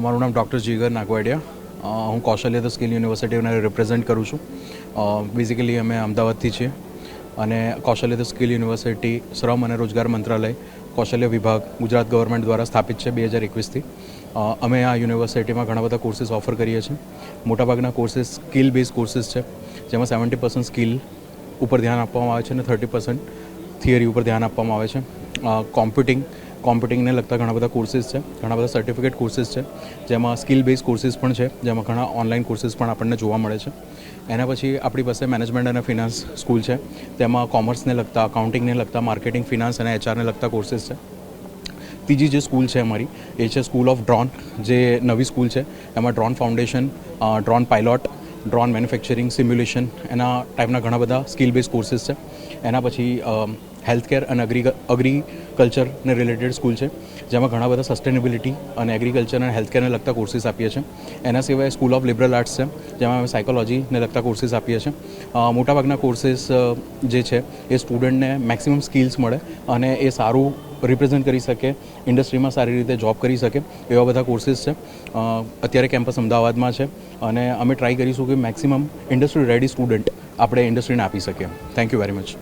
મારું નામ ડૉક્ટર જીગર નાગવાડિયા. હું કૌશલ્ય ધ સ્કિલ યુનિવર્સિટીને રિપ્રેઝેન્ટ કરું છું. બેઝિકલી અમે અમદાવાદથી છીએ અને કૌશલ્ય ધ સ્કિલ યુનિવર્સિટી શ્રમ અને રોજગાર મંત્રાલય કૌશલ્ય વિભાગ ગુજરાત ગવર્મેન્ટ દ્વારા સ્થાપિત છે 2021થી. અમે આ યુનિવર્સિટીમાં ઘણા બધા કોર્સીસ ઓફર કરીએ છીએ. મોટાભાગના કોર્સીસ સ્કિલ બેઝ કોર્સીસ છે, જેમાં 70% સ્કિલ ઉપર ધ્યાન આપવામાં આવે છે અને 30% થિયરી ઉપર ધ્યાન આપવામાં આવે છે. કોમ્પ્યુટિંગને લગતા ઘણા બધા કોર્સીસ છે, ઘણા બધા સર્ટિફિકેટ કોર્સીસ છે, જેમાં સ્કિલ બેઝ કોર્સીસ પણ છે, જેમાં ઘણા ઓનલાઈન કોર્સીસ પણ આપણને જોવા મળે છે. એના પછી આપણી પાસે મેનેજમેન્ટ અને ફિનાન્સ સ્કૂલ છે, તેમાં કોમર્સને લગતા, અકાઉન્ટિંગને લગતા, માર્કેટિંગ, ફિનાન્સ અને એચઆરને લગતા કોર્સીસ છે. ત્રીજી જે સ્કૂલ છે અમારી એ છે સ્કૂલ ઓફ ડ્રોન, જે નવી સ્કૂલ છે. એમાં drone foundation, drone pilot, drone manufacturing, simulation, એના ટાઈપના ઘણા બધા સ્કિલ બેઝ કોર્સીસ છે. એના પછી હેલ્થકેર અને એગ્રીકલ્ચરને રિલેટેડ સ્કૂલ છે, જેમાં ઘણા બધા સસ્ટેનેબિલિટી અને એગ્રીકલ્ચર અને હેલ્થકેરને લગતા કોર્સીસ આપીએ છીએ. એના સિવાય સ્કૂલ ઓફ લિબરલ આર્ટ્સ છે, જેમાં અમે સાયકોલોજીને લગતા કોર્સીસ આપીએ છીએ. મોટાભાગના કોર્સીસ જે છે એ સ્ટુડન્ટને મેક્સિમમ સ્કિલ્સ મળે અને એ સારું રિપ્રેઝેન્ટ કરી શકે, ઇન્ડસ્ટ્રીમાં સારી રીતે જોબ કરી શકે, એવા બધા કોર્સીસ છે. અત્યારે કેમ્પસ અમદાવાદમાં છે અને અમે ટ્રાય કરીશું કે મેક્સિમમ ઇન્ડસ્ટ્રી રેડી સ્ટુડન્ટ આપણે ઇન્ડસ્ટ્રીને આપી શકીએ. Thank you very much.